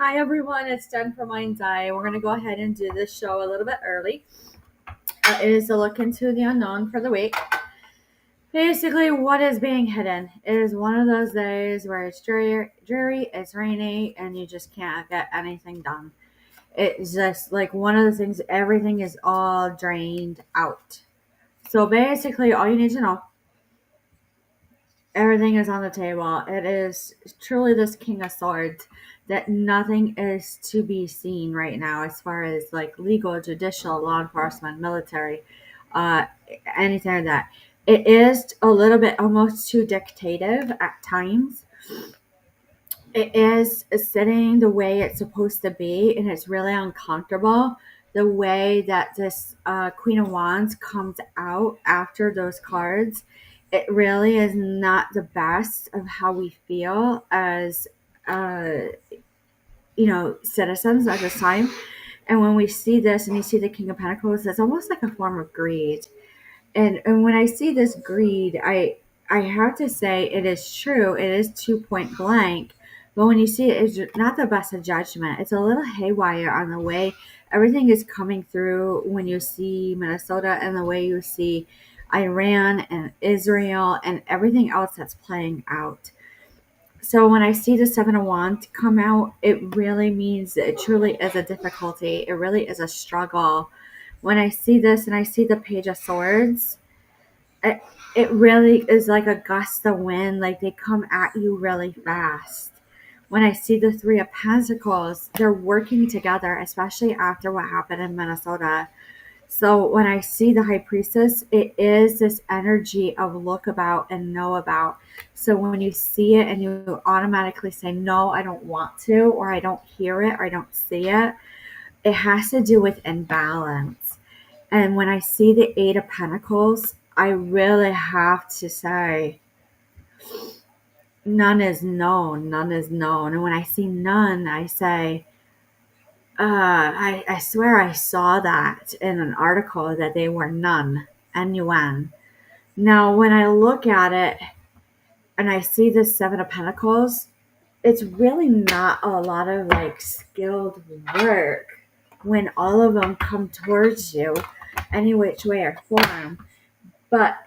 Hi everyone, it's Jen from Mind's Eye. We're going to go ahead and do this show a little bit early. It is a look into the unknown for the week. Basically, what is being hidden? It is one of those days where it's dreary, it's rainy, and you just can't get anything done. It's just like one of the things, everything is all drained out. So basically, all you need to know, everything is on the table. It is truly this King of Swords that nothing is to be seen right now as far as like legal, judicial, law enforcement, military, uh, anything like that. It is a little bit almost too dictative at times. It is sitting the way it's supposed to be, and it's really uncomfortable. The way that this Queen of Wands comes out after those cards, it really is not the best of how we feel as, uh, citizens at this time. And when we see this and you see the King of Pentacles, it's almost like a form of greed. And when I see this greed, I have to say it is true. It is 2 point blank. But when you see it, it's not the best of judgment. It's a little haywire on the way everything is coming through when you see Minnesota and the way you see Iran and Israel and everything else that's playing out. So when I see the Seven of Wands come out, it really means that it truly is a difficulty. It really is a struggle. When I see this and I see the Page of Swords, it, it really is like a gust of wind. Like they come at you really fast. When I see the Three of Pentacles, they're working together, especially after what happened in Minnesota. So when I see the High Priestess, it is this energy of look about and know about. So when you see it and you automatically say, no, I don't want to, or I don't hear it, or I don't see it, it has to do with imbalance. And when I see the Eight of Pentacles, I really have to say, none is known, none is known. And when I see none, I say, I swear I saw that in an article that they were none, N-U-N. Now, when I look at it and I see the Seven of Pentacles, it's really not a lot of like skilled work when all of them come towards you any which way or form. But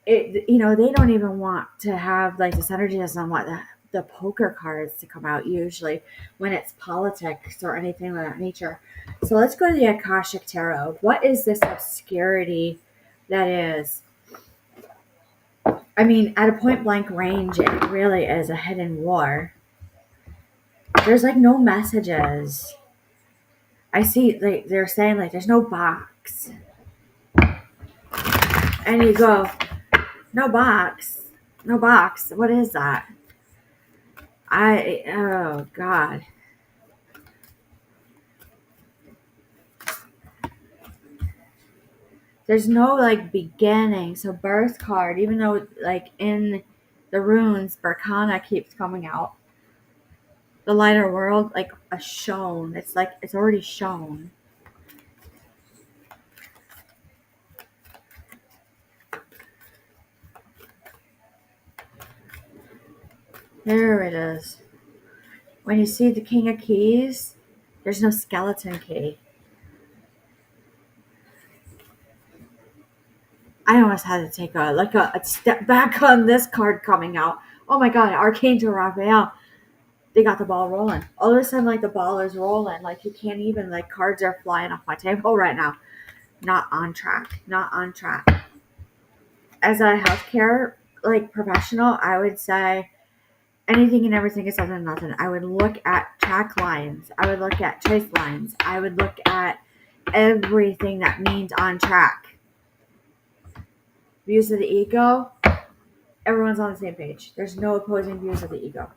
they don't even want to have like this energy doesn't want the poker cards to come out usually when it's politics or anything of that nature. So let's go to the Akashic Tarot. What is this obscurity that is? I mean, at a point blank range, it really is a hidden war. There's like no messages. I see like they're saying like there's no box. And you go, no box. No box. What is that? Oh God. There's no like beginning. So birth card, even though like in the runes, Berkana keeps coming out. The lighter world, like a shown. It's like it's already shown. There it is. When you see the King of Keys, there's no skeleton key. I almost had to take a step back on this card coming out. Oh my God, Archangel Raphael. They got the ball rolling. All of a sudden, like the ball is rolling. Like you can't even, like cards are flying off my table right now. Not on track. Not on track. As a healthcare like professional, I would say anything and everything is better than nothing. I would look at track lines. I would look at trace lines. I would look at everything that means on track. Views of the ego, everyone's on the same page. There's no opposing views of the ego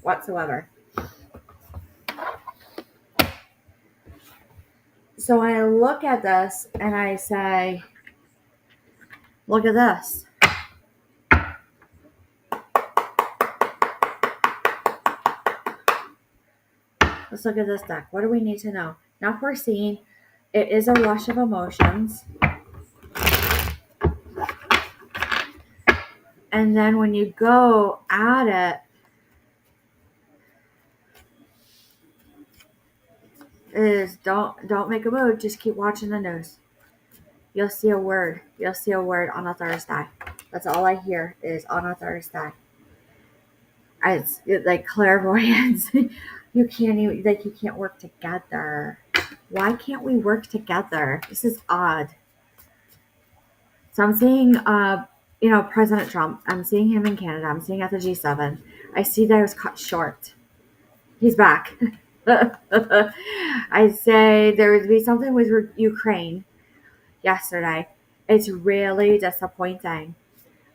whatsoever. So I look at this and I say, look at this. Let's look at this deck. What do we need to know? Not foreseen. It is a rush of emotions. And then when you go at it, is don't make a move. Just keep watching the news. You'll see a word. You'll see a word on a Thursday. That's all I hear is on a Thursday. It's like clairvoyance. You can't even like you can't work together. Why can't we work together? This is odd. So I'm seeing President Trump. I'm seeing him in Canada. I'm seeing at the G7. I see that it was cut short. He's back. I say there would be something with Ukraine yesterday. It's really disappointing.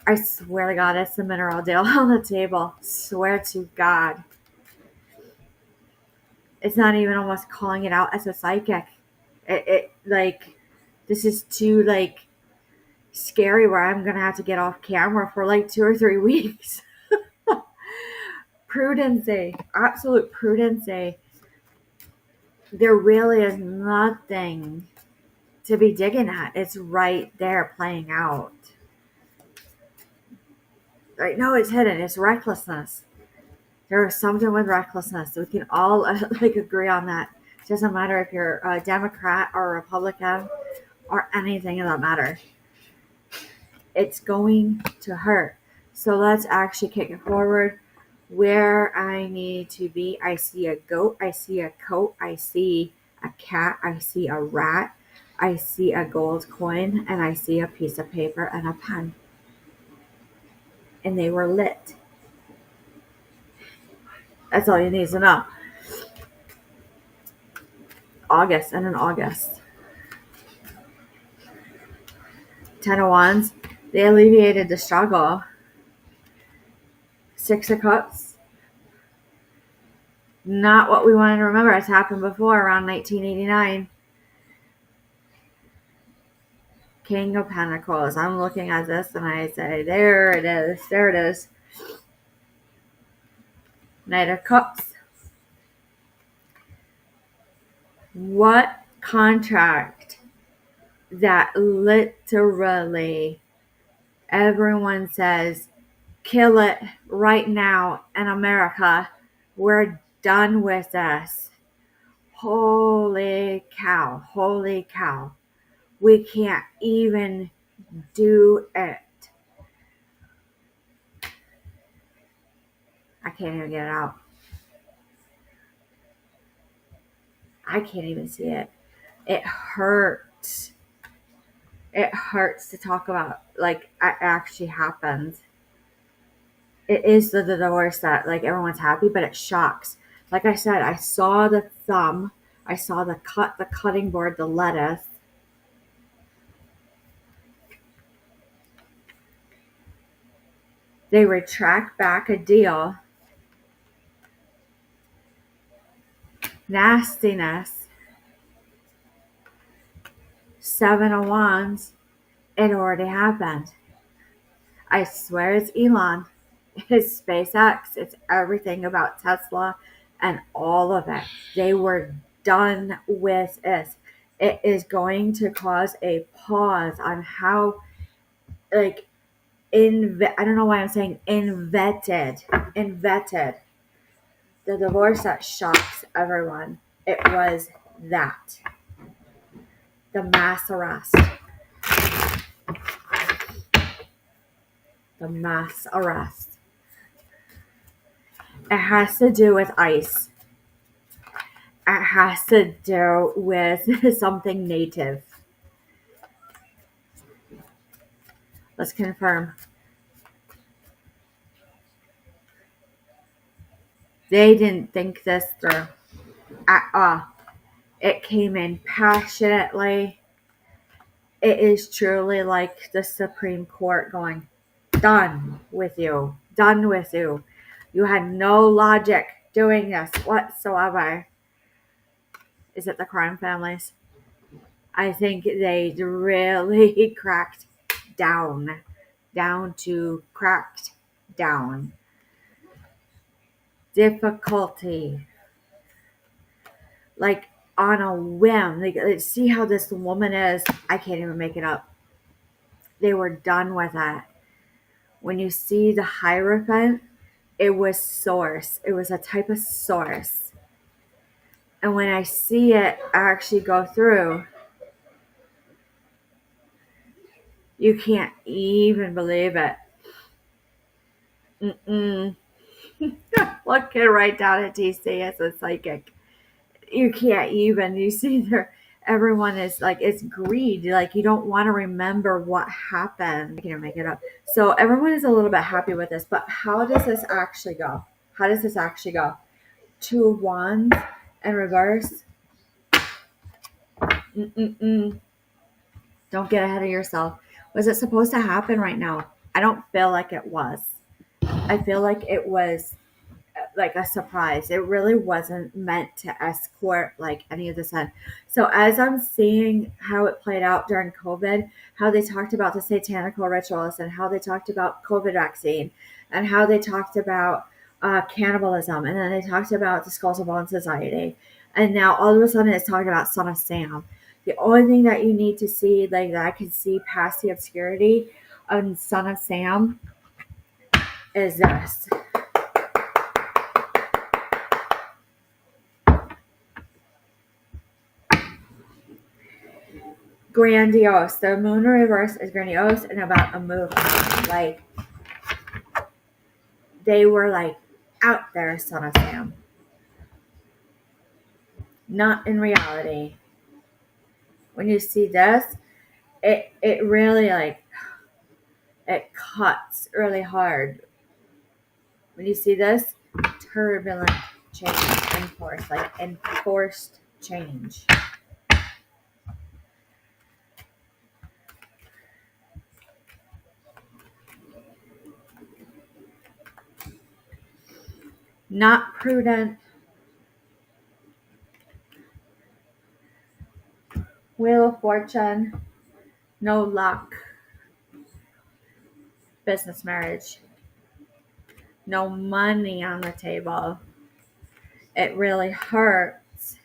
I swear to God, it's the mineral deal on the table. Swear to God. It's not even almost calling it out as a psychic. It like, this is too, like, scary where I'm going to have to get off camera for like 2 or 3 weeks. Prudency. Absolute prudency. There really is nothing to be digging at. It's right there playing out. Right? No, it's hidden. It's recklessness. There is something with recklessness. We can all like agree on that. It doesn't matter if you're a Democrat or a Republican or anything of that matter. It's going to hurt. So let's actually kick it forward. Where I need to be, I see a goat, I see a coat, I see a cat, I see a rat, I see a gold coin, and I see a piece of paper and a pen. And they were lit. That's all you need to know. August and in August. 10 of Wands, they alleviated the struggle. 6 of Cups, not what we wanted to remember. It's happened before around 1989. King of Pentacles. I'm looking at this and I say, there it is. There it is. Knight of Cups. What contract that literally everyone says, kill it right now in America. We're done with this. Holy cow. Holy cow. We can't even do it. I can't even get it out. I can't even see it. It hurts. It hurts to talk about, like, it actually happened. It is the divorce that, like, everyone's happy, but it shocks. Like I said, I saw the thumb. I saw the cutting board, the lettuce. They retract back a deal. Nastiness. 7 of Wands. It already happened. I swear it's Elon. It's SpaceX. It's everything about Tesla and all of it. They were done with it. It is going to cause a pause on how, like, I don't know why I'm saying invented. The divorce that shocks everyone. It was that. The mass arrest. The mass arrest. It has to do with ice. It has to do with something native. Let's confirm. They didn't think this through at all. It came in passionately. It is truly like the Supreme Court going, done with you. Done with you. You had no logic doing this whatsoever. Is it the crime families? I think they really cracked down to cracked down. Difficulty. Like, on a whim. Like, see how this woman is. I can't even make it up. They were done with it. When you see the Hierophant, it was source. It was a type of source. And when I see it actually go through, you can't even believe it. Mm-mm. Looking right down at TC as a psychic. You can't even. You see there, everyone is like, it's greed. Like, you don't want to remember what happened. I can't make it up. So everyone is a little bit happy with this, but how does this actually go? How does this actually go? Two of Wands in reverse. Mm-mm-mm. Don't get ahead of yourself. Was it supposed to happen right now? I don't feel like it was. I feel like it was like a surprise. It really wasn't meant to escort like any of this in. So as I'm seeing how it played out during COVID, how they talked about the satanical rituals and how they talked about COVID vaccine and how they talked about cannibalism, and then they talked about the Skulls and Bones Society, and now all of a sudden it's talking about Son of Sam. The only thing that you need to see, like that I can see past the obscurity on Son of Sam, is this. Grandiose. The moon reverse is grandiose and about a movement. Like, they were like out there, Son of Sam. Not in reality. When you see this, it really like, it cuts really hard. When you see this, turbulent change, enforced, like enforced change. Not prudent. Wheel of Fortune. No luck. Business marriage. No money on the table. It really hurts.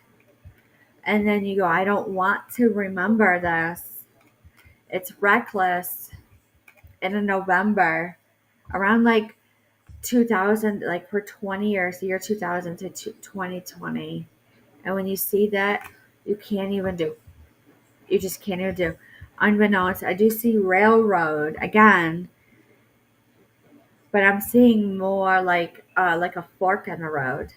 And then you go, I don't want to remember this. It's reckless. In November, around like 2000, like for 20 years, the year 2000 to 2020. And when you see that, you can't even do. You just can't even do. Unbeknownst, I do see railroad again, but I'm seeing more like a fork in the road,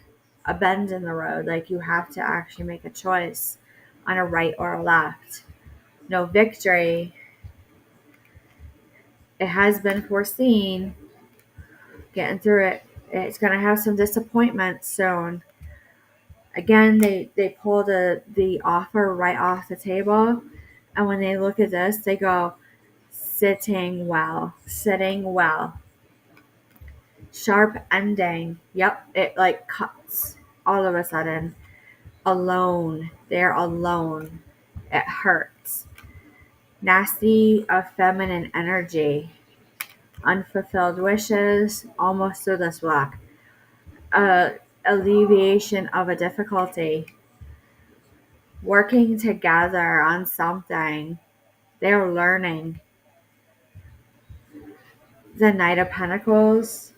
a bend in the road. Like, you have to actually make a choice on a right or a left. No victory. It has been foreseen. Getting through it. It's going to have some disappointment soon. Again, they pull the offer right off the table. And when they look at this, they go, sitting well. Sharp ending. Yep, it like cuts all of a sudden. Alone. They're alone. It hurts. Nasty of feminine energy. Unfulfilled wishes. Almost through this block. Alleviation of a difficulty. Working together on something. They're learning. The Knight of Pentacles.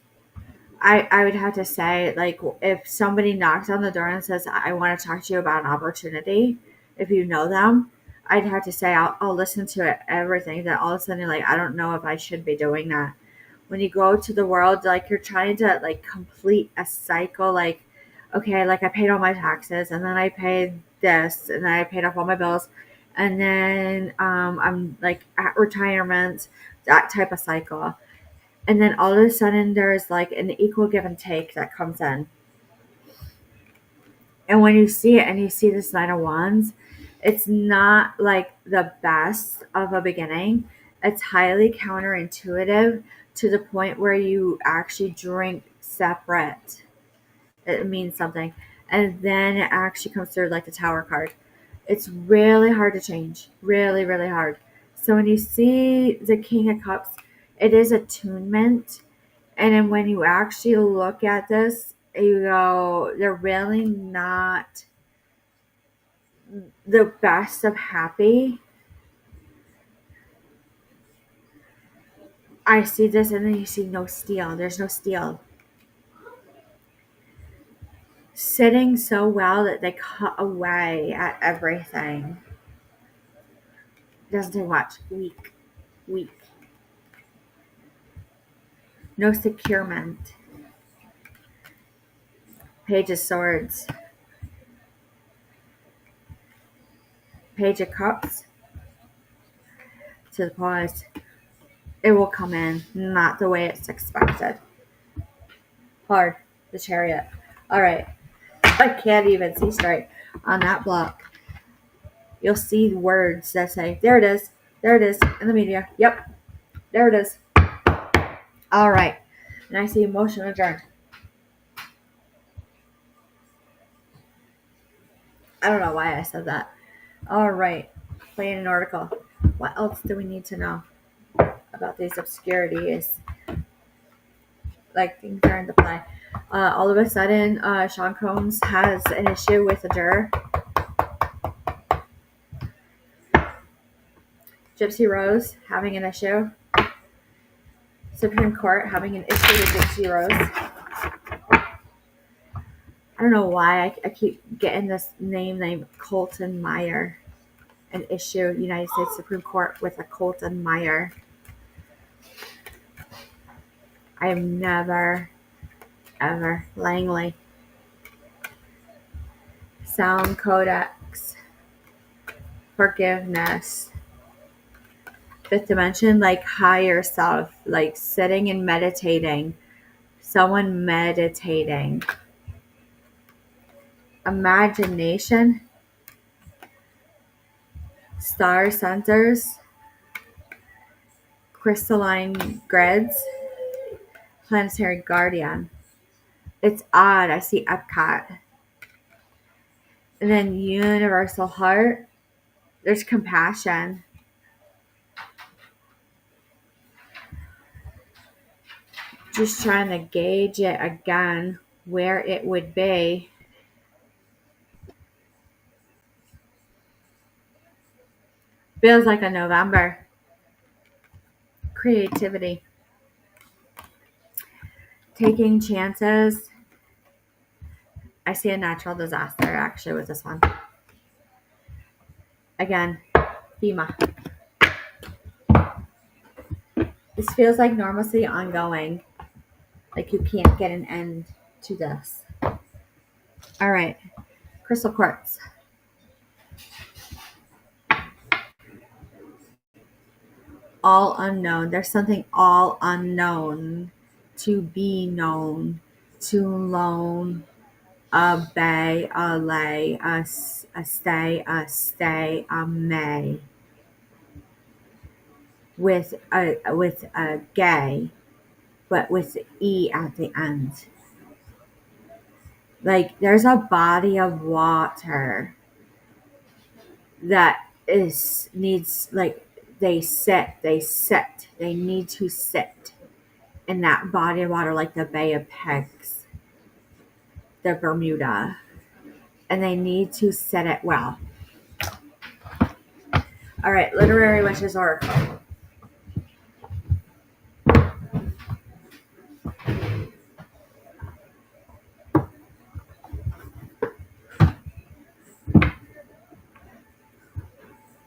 I would have to say, like, if somebody knocks on the door and says, I want to talk to you about an opportunity, if you know them, I'd have to say, I'll listen to it, everything. That all of a sudden you're like, I don't know if I should be doing that. When you go to the world, like, you're trying to like complete a cycle, like, okay, like I paid all my taxes, and then I paid this, and then I paid off all my bills, and then I'm like at retirement, that type of cycle. And then all of a sudden there's like an equal give and take that comes in. And when you see it and you see this Nine of Wands, it's not like the best of a beginning. It's highly counterintuitive to the point where you actually drink separate. It means something. And then it actually comes through like the Tower card. It's really hard to change. Really, really hard. So when you see the King of Cups, it is attunement. And then when you actually look at this, you go, they're really not the best of happy. I see this, and then you see no steel. There's no steel. sitting so well that they cut away at everything. Doesn't take much. Weak. Weak. No securement. Page of Swords. Page of Cups. To the pause. It will come in, not the way it's expected. Hard. The Chariot. Alright. I can't even see straight on that block. You'll see words that say, there it is. There it is. In the media. Yep. There it is. Alright. And I see motion adjourned. I don't know why I said that. Alright. Playing an article. What else do we need to know about these obscurities? Like, things are into play. All of a sudden, Sean Combs has an issue with a juror. Gypsy Rose having an issue. Supreme Court having an issue with Gypsy Rose. I don't know why I keep getting this name named Colton Meyer. An issue, United States Supreme Court with a Colton Meyer. I have never, ever. Langley. Sound Codex. Forgiveness. Fifth dimension, like higher self, like sitting and meditating. Someone meditating. Imagination. Star sensors. Crystalline grids. Planetary guardian. It's odd. I see Epcot. And then universal heart. There's compassion. Just trying to gauge it again, where it would be. Feels like a November. Creativity. Taking chances. I see a natural disaster actually with this one. Again, FEMA. This feels like normalcy ongoing. Like you can't get an end to this. All right. Crystal quartz. All unknown. There's something all unknown. To be known. To loan. A bay. A lay. A stay. A stay. A may. With a gay. But with E at the end. Like there's a body of water that needs, like, they need to sit in that body of water, like the Bay of Pigs, the Bermuda, and they need to sit it well. All right, literary wishes oracle.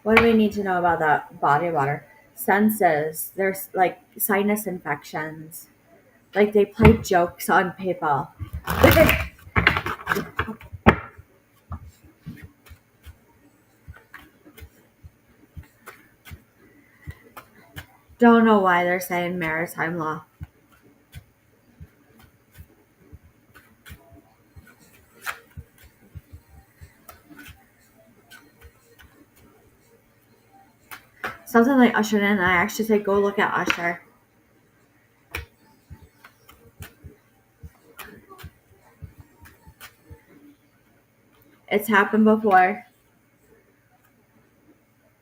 What do we need to know about that body of water? Senses. There's like sinus infections. Like they play jokes on people. Don't know why they're saying maritime law. Something like ushered in. I actually say go look at Usher. It's happened before.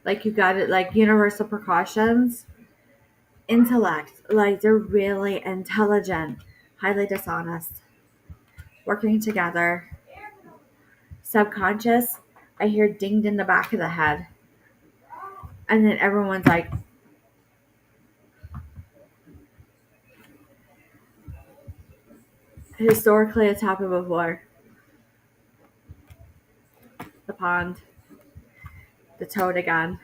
Like you got it, like universal precautions. Intellect, like they're really intelligent, highly dishonest, working together. Subconscious, I hear dinged in the back of the head. And then everyone's like, historically it's happened before. pond, the toad again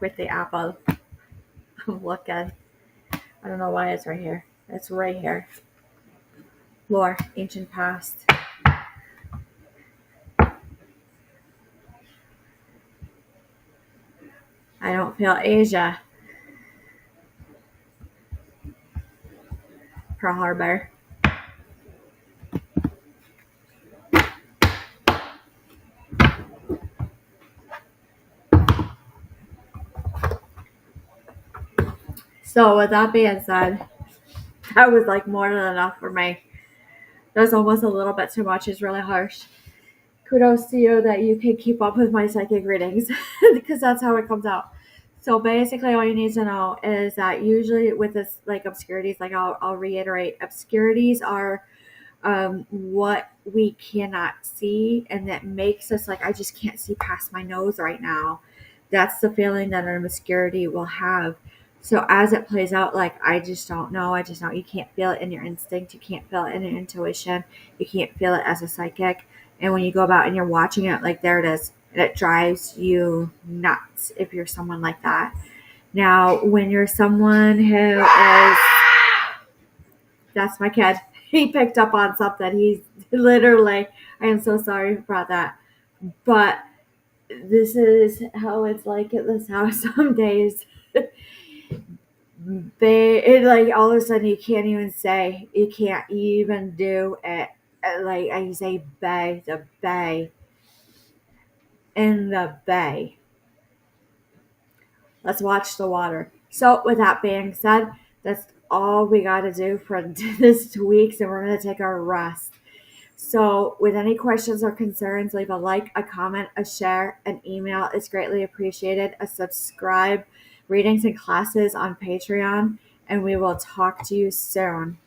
with the apple. I'm looking. I don't know why it's right here. It's right here. Lore, ancient past. I don't feel Asia. Pearl Harbor. So with that being said, that was like more than enough for me. That's almost a little bit too much. It's really harsh. Kudos to you that you can keep up with my psychic readings because that's how it comes out. So basically, all you need to know is that usually with this, like obscurities, like I'll reiterate, obscurities are what we cannot see, and that makes us like, I just can't see past my nose right now. That's the feeling that an obscurity will have. So as it plays out, like, I just don't know. I just know you can't feel it in your instinct. You can't feel it in your intuition. You can't feel it as a psychic. And when you go about and you're watching it, like, there it is. And it drives you nuts if you're someone like that. Now, when you're someone who is, that's my kid. He picked up on something. He's literally, I am so sorry about that. But this is how it's like at this house some days. Like all of a sudden you can't even say, you can't even do it. Like I say bay, the bay, in the bay. Let's watch the water. So with that being said, that's all we got to do for this 2 weeks, and we're going to take our rest. So with any questions or concerns, leave a like, a comment, a share, an email. It's greatly appreciated. A subscribe, readings and classes on Patreon, and we will talk to you soon.